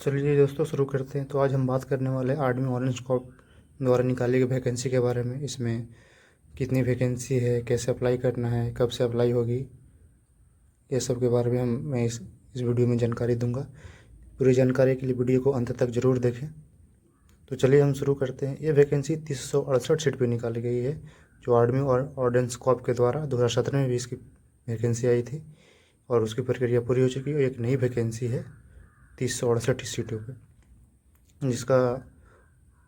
चलिए दोस्तों शुरू करते हैं। तो आज हम बात करने वाले हैं आर्मी ऑरेंज कॉर्प द्वारा निकाली गई वैकेंसी के बारे में। इसमें कितनी वैकेंसी है, कैसे अप्लाई करना है, कब से अप्लाई होगी, ये सब के बारे में मैं इस वीडियो में जानकारी दूंगा। पूरी जानकारी के लिए वीडियो को अंत तक ज़रूर देखें। तो चलिए हम शुरू करते हैं। ये वैकेंसी 368 सीट पर निकाली गई है, जो आर्मी ऑरेंज कॉर्प के द्वारा 2017 में भी इसकी वैकेंसी आई थी और उसकी प्रक्रिया पूरी हो चुकी है। एक नई वैकेंसी है 368 सीटों पे, जिसका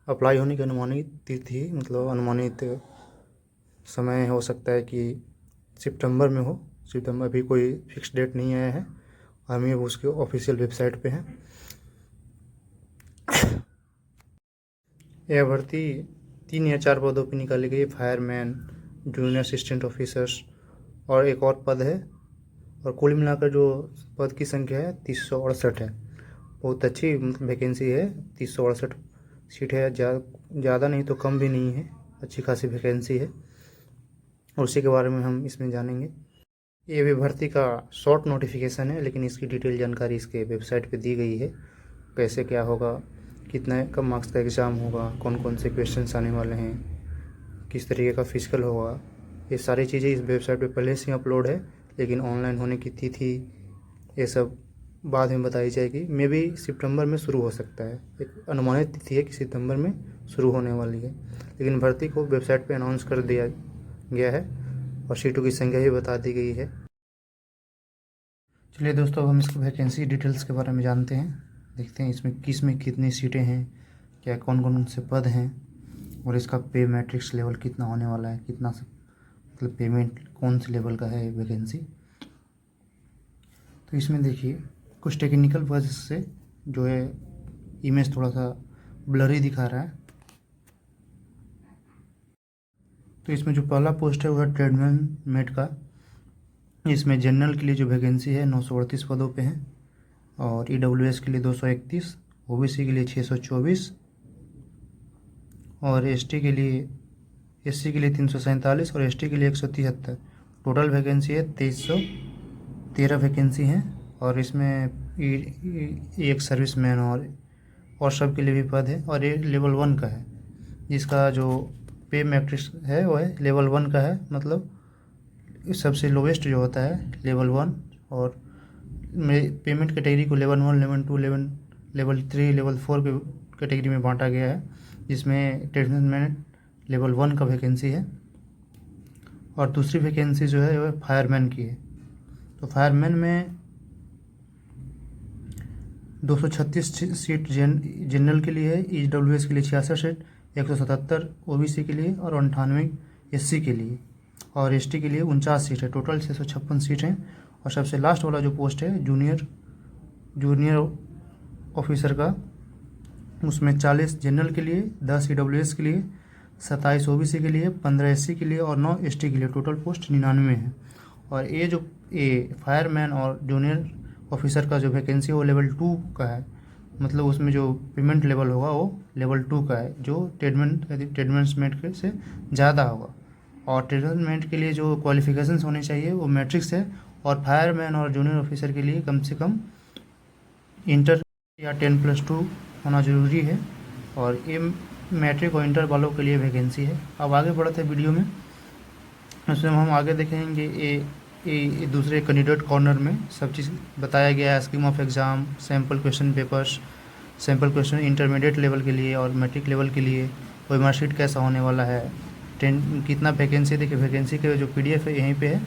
अप्लाई होने की अनुमानित तिथि, मतलब अनुमानित समय हो सकता है कि सितंबर में हो। सितंबर अभी कोई फिक्स डेट नहीं आया है, हम ये उसके ऑफिशियल वेबसाइट पे हैं। यह भर्ती 3 या 4 पदों पर निकाली गई। फायरमैन, जूनियर असिस्टेंट ऑफिसर्स और एक और पद है, और कुल मिलाकर जो पद की संख्या है 368 है। बहुत अच्छी वैकेंसी है। 368 सीट है, ज़्यादा नहीं तो कम भी नहीं है, अच्छी खासी वैकेंसी है। और उसी के बारे में हम इसमें जानेंगे। ये भी भर्ती का शॉर्ट नोटिफिकेशन है, लेकिन इसकी डिटेल जानकारी इसके वेबसाइट पे दी गई है। कैसे क्या होगा, कितना कम मार्क्स का एग्ज़ाम होगा, कौन कौन से क्वेश्चंस आने वाले हैं, किस तरीके का फिजिकल होगा, ये सारी चीज़ें इस वेबसाइट पे पहले से ही अपलोड है। लेकिन ऑनलाइन होने की तिथि ये सब बाद में बताई जाएगी। मे भी सितंबर में शुरू हो सकता है, एक अनुमानित तिथि है कि सितंबर में शुरू होने वाली है, लेकिन भर्ती को वेबसाइट पे अनाउंस कर दिया गया है और सीटों की संख्या भी बता दी गई है। चलिए दोस्तों, अब हम इसकी वैकेंसी डिटेल्स के बारे में जानते हैं। देखते हैं इसमें कितनी सीटें हैं, क्या कौन कौन से पद हैं, और इसका पे मैट्रिक्स लेवल कितना होने वाला है, कितना मतलब पेमेंट कौन से लेवल का है वैकेंसी। तो इसमें देखिए, कुछ टेक्निकल वजह से जो है इमेज थोड़ा सा ब्लरी दिखा रहा है। तो इसमें जो पहला पोस्ट है वो है ट्रेडमैन मेट का। इसमें जनरल के लिए जो वैकेंसी है 938 पदों पे है, और ईडब्ल्यूएस के लिए 231, ओबीसी के लिए 624, और एससी के लिए 347 और एसटी के लिए 173। टोटल वैकेंसी है 2313 वैकेंसी हैं। और इसमें एक सर्विसमैन और सब के लिए भी पद है, और ये लेवल 1 का है, जिसका जो पे मैट्रिक्स है वो है लेवल 1 का है। मतलब सबसे लोवेस्ट जो होता है लेवल 1, और पेमेंट कैटेगरी को लेवल 1, लेवल 2, लेवल 3, लेवल 4 के कैटेगरी में बांटा गया है, जिसमें ट्रेडमैन लेवल 1 का वैकेंसी है। और दूसरी वैकेंसी जो है वह फायरमैन की है। तो फायरमैन में 236 सीट जनरल के लिए है, ईडब्ल्यूएस के लिए 66 सीट, 177 ओबीसी के लिए और 98 एससी के लिए, और एसटी के लिए 49 सीट है। टोटल 656 सीट हैं। और सबसे लास्ट वाला जो पोस्ट है जूनियर ऑफिसर का, उसमें 40 जनरल के लिए, 10 ईडब्ल्यूएस के लिए, 27 ओबीसी के लिए, 15 एससी के लिए और 9 एसटी के लिए। टोटल पोस्ट 99 है। और ये फायरमैन और जूनियर ऑफिसर का जो वैकेंसी है वो लेवल 2 का है। मतलब उसमें जो पेमेंट लेवल होगा वो लेवल 2 का है, जो ट्रेडमेंट से ज़्यादा होगा। और ट्रेडमेंट के लिए जो क्वालिफिकेशंस होने चाहिए वो मैट्रिक्स है, और फायरमैन और जूनियर ऑफिसर के लिए कम से कम इंटर या 10+2 होना ज़रूरी है। और ये मैट्रिक और इंटर वालों के लिए वैकेंसी है। अब आगे बढ़ते हैं वीडियो में। उसमें हम आगे देखेंगे ये दूसरे कैंडिडेट कॉर्नर में सब चीज़ बताया गया है। Scheme of exam, sample question papers, sample question intermediate level के लिए और मैट्रिक लेवल के लिए, कोई मार्कशीट कैसा होने वाला है, कितना वैकेंसी, देखिए वैकेंसी के जो PDF है यहीं पे है,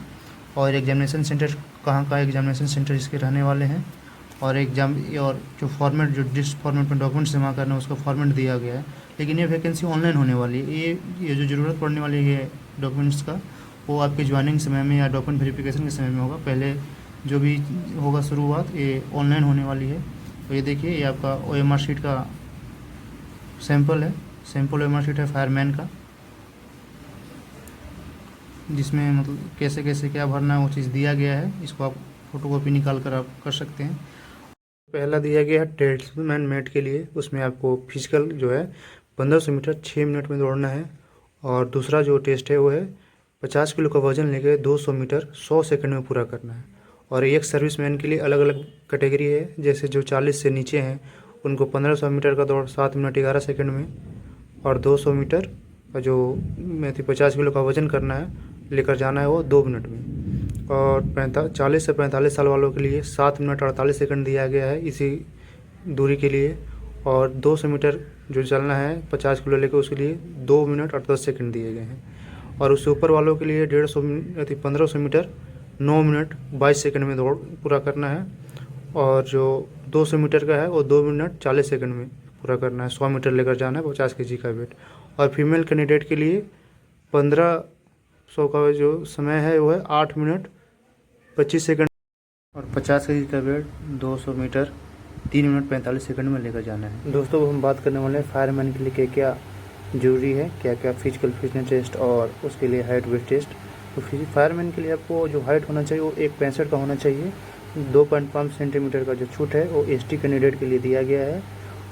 और एग्जामिनेशन सेंटर कहाँ का एग्जामिनेशन सेंटर इसके रहने वाले हैं, और और जो फॉर्मेट, जो जिस फॉर्मेट में डॉक्यूमेंट्स जमा करना है उसका फॉर्मेट दिया गया है। लेकिन ये वैकेंसी ऑनलाइन होने वाली है। ये जो ज़रूरत पड़ने वाली है डॉक्यूमेंट्स का, वो आपके ज्वाइनिंग समय में या डॉक्यूमेंट वेरिफिकेशन के समय में होगा। पहले जो भी होगा शुरुआत, ये ऑनलाइन होने वाली है। तो ये देखिए, ये आपका OMR शीट का सैम्पल है, सैम्पल OMR शीट है फायरमैन का, जिसमें मतलब कैसे कैसे क्या भरना है वो चीज़ दिया गया है। इसको आप फोटोकॉपी निकाल कर आप कर सकते हैं। पहला दिया गया है ट्रेडमैन मेट के लिए, उसमें आपको फिजिकल जो है 1500 मीटर 6 मिनट में दौड़ना है। और दूसरा जो टेस्ट है वो है 50 किलो का वजन लेकर 200 मीटर 100 सेकंड में पूरा करना है। और एक सर्विसमैन के लिए अलग अलग कैटेगरी है, जैसे जो 40 से नीचे हैं उनको 1500 मीटर का दौड़ 7 मिनट 11 सेकंड में, और 200 मीटर का जो 50 किलो का वज़न करना है, लेकर जाना है, वो 2 मिनट में। और 40 से 45 साल वालों के लिए 7 मिनट 48 सेकंड दिया गया है इसी दूरी के लिए। और 200 मीटर जो चलना है 50 किलो लेकर, उसके लिए 2 मिनट और 10 सेकंड दिए गए हैं। और उससे ऊपर वालों के लिए 1500 मीटर 9 मिनट 22 सेकंड में दौड़ पूरा करना है। और जो 200 मीटर का है वो 2 मिनट 40 सेकंड में पूरा करना है। 100 मीटर लेकर जाना है 50 केजी का वेट। और फीमेल कैंडिडेट के लिए 1500 का जो समय है वो है 8 मिनट 25 सेकंड, और 50 केजी का वेट 200 मीटर 3 मिनट 45 सेकंड में लेकर जाना है। दोस्तों, हम बात करने वाले हैं फायरमैन के लिए क्या क्या जरूरी है, क्या क्या फिजिकल फिटनेस टेस्ट और उसके लिए हाइट वेट टेस्ट। तो फायरमैन के लिए आपको जो हाइट होना चाहिए वो 1.65 का होना चाहिए। 2.5 सेंटीमीटर का जो छूट है वो एसटी कैंडिडेट के लिए दिया गया है।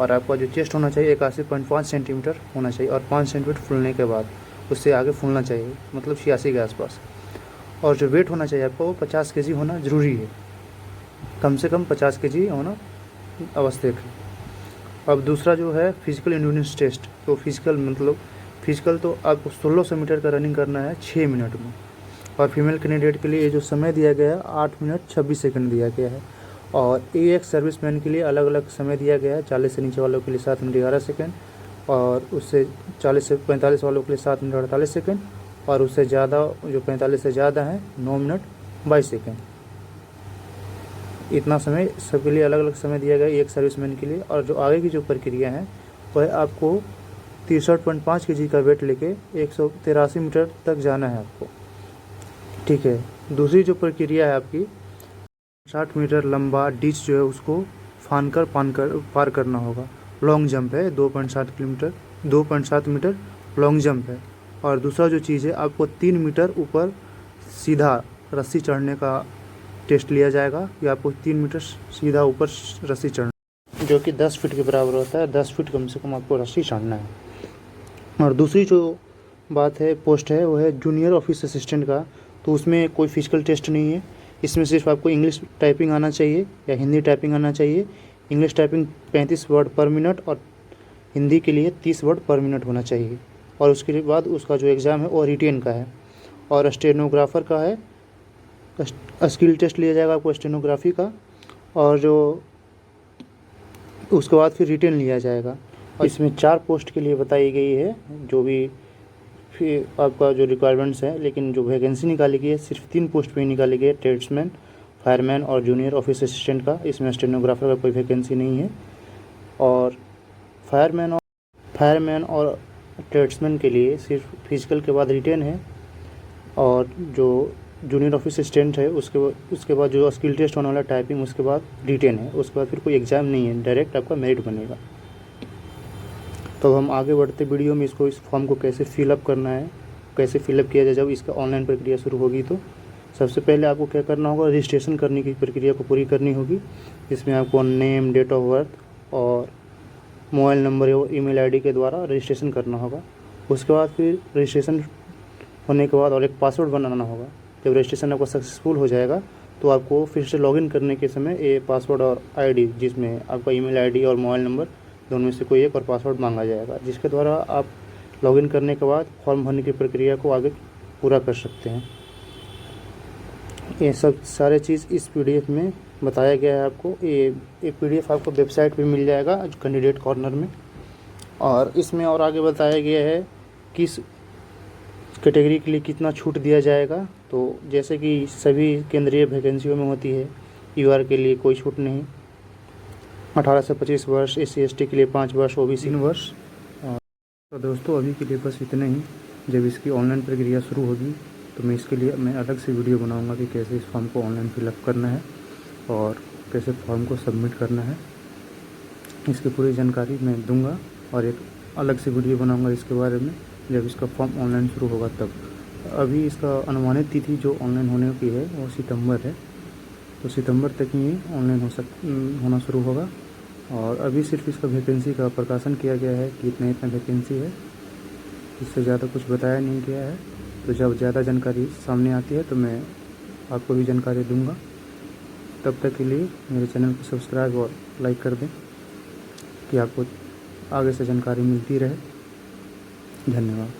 और आपका जो चेस्ट होना चाहिए 81.5 सेंटीमीटर होना चाहिए, और 5 सेंटीमीटर फूलने के बाद उससे आगे फूलना चाहिए, मतलब 86 के आसपास। और जो वेट होना चाहिए आपको वो 50 केजी होना ज़रूरी है, कम से कम 50 केजी होना आवश्यक है। अब दूसरा जो है फिजिकल एंड्योरेंस टेस्ट। तो फिजिकल तो आपको 1600 मीटर का रनिंग करना है 6 मिनट में। और फीमेल कैंडिडेट के लिए ये जो समय दिया गया है 8 मिनट 26 सेकंड दिया गया है। और एक सर्विसमैन के लिए अलग अलग समय दिया गया है। 40 से नीचे वालों के लिए 7 मिनट 11 सेकंड, और उससे 40 से 45 वालों के लिए 7 मिनट 48 सेकंड, और उससे ज़्यादा जो 45 से ज़्यादा है 9 मिनट 22 सेकंड। इतना समय सबके लिए अलग अलग समय दिया गया है एक सर्विसमैन के लिए। और जो आगे की जो प्रक्रिया है वह आपको 63.5 केजी का वेट लेके 183 मीटर तक जाना है आपको, ठीक है। दूसरी जो प्रक्रिया है आपकी 60 मीटर लंबा डिच जो है उसको पार करना होगा। लॉन्ग जंप है 2.7 मीटर लॉन्ग जंप है। और दूसरा जो चीज़ है आपको 3 मीटर ऊपर सीधा रस्सी चढ़ने का टेस्ट लिया जाएगा, या आपको 3 मीटर सीधा ऊपर रस्सी चढ़ना, जो कि 10 फीट के बराबर होता है। 10 फीट कम से कम आपको रस्सी चढ़ना है। और दूसरी जो बात है पोस्ट है वो है जूनियर ऑफिस असिस्टेंट का। तो उसमें कोई फिजिकल टेस्ट नहीं है, इसमें सिर्फ आपको इंग्लिश टाइपिंग आना चाहिए या हिंदी टाइपिंग आना चाहिए। इंग्लिश टाइपिंग 35 वर्ड पर मिनट और हिंदी के लिए 30 वर्ड पर मिनट होना चाहिए। और उसके बाद उसका जो एग्ज़ाम है वो रिटेन का है। और स्टेनोग्राफर का है, स्किल टेस्ट लिया जाएगा आपको स्टेनोग्राफी का, और जो उसके बाद फिर रिटेन लिया जाएगा। और इसमें 4 पोस्ट के लिए बताई गई है, जो भी फिर आपका जो रिक्वायरमेंट्स है। लेकिन जो वैकेंसी निकाली गई है सिर्फ 3 पोस्ट पे निकाली गई है, ट्रेड्समैन, फायरमैन और जूनियर ऑफिस असिस्टेंट का। इसमें स्टेनोग्राफर का कोई वैकेंसी नहीं है। और फायरमैन और ट्रेड्समैन के लिए सिर्फ फिजिकल के बाद रिटेन है। और जो जूनियर ऑफिस असिस्टेंट है उसके बाद जो स्किल टेस्ट होने वाला टाइपिंग, उसके बाद रिटेन है। उसके बाद फिर कोई एग्ज़ाम नहीं है, डायरेक्ट आपका मेरिट बनेगा। तो हम आगे बढ़ते वीडियो में इस फॉर्म को कैसे फिलअप करना है, कैसे फिलअप किया जाए जब इसका ऑनलाइन प्रक्रिया शुरू होगी। तो सबसे पहले आपको क्या करना होगा, रजिस्ट्रेशन करने की प्रक्रिया को पूरी करनी होगी। इसमें आपको नेम, डेट ऑफ बर्थ और मोबाइल नंबर और ईमेल आईडी के द्वारा रजिस्ट्रेशन करना होगा। उसके बाद फिर रजिस्ट्रेशन होने के बाद और एक पासवर्ड बनाना होगा। जब रजिस्ट्रेशन आपका सक्सेसफुल हो जाएगा तो आपको फिर से लॉगिन करने के समय ये पासवर्ड और आईडी, जिसमें आपका ईमेल आईडी और मोबाइल नंबर दोनों में से कोई एक और पासवर्ड मांगा जाएगा, जिसके द्वारा आप लॉगिन करने के बाद फॉर्म भरने की प्रक्रिया को आगे पूरा कर सकते हैं। ये सब सारे चीज़ इस पीडीएफ में बताया गया है आपको। ये एक पीडीएफ आपको वेबसाइट पे मिल जाएगा कैंडिडेट कॉर्नर में। और इसमें और आगे बताया गया है किस कैटेगरी के लिए कितना छूट दिया जाएगा। तो जैसे कि सभी केंद्रीय वैकेंसियों में होती है, यूआर के लिए कोई छूट नहीं, 18 से 25 वर्ष, SC ST के लिए 5 वर्ष, OBC 3 वर्ष। तो दोस्तों अभी के लिए बस इतना ही। जब इसकी ऑनलाइन प्रक्रिया शुरू होगी तो मैं इसके लिए अलग से वीडियो बनाऊंगा कि कैसे इस फॉर्म को ऑनलाइन फिलअप करना है और कैसे फॉर्म को सबमिट करना है। इसकी पूरी जानकारी मैं दूंगा और एक अलग से वीडियो बनाऊंगा इसके बारे में जब इसका फॉर्म ऑनलाइन शुरू होगा तब। अभी इसका अनुमानित तिथि जो ऑनलाइन होने की है वो सितंबर है, तो सितंबर तक ही ऑनलाइन होना शुरू होगा। और अभी सिर्फ इसका वैकेंसी का प्रकाशन किया गया है कि इतना वैकेंसी है, इससे ज़्यादा कुछ बताया नहीं गया है। तो जब ज़्यादा जानकारी सामने आती है तो मैं आपको भी जानकारी दूंगा। तब तक के लिए मेरे चैनल को सब्सक्राइब और लाइक कर दें। कि आपको आगे से जानकारी मिलती रहे। धन्यवाद।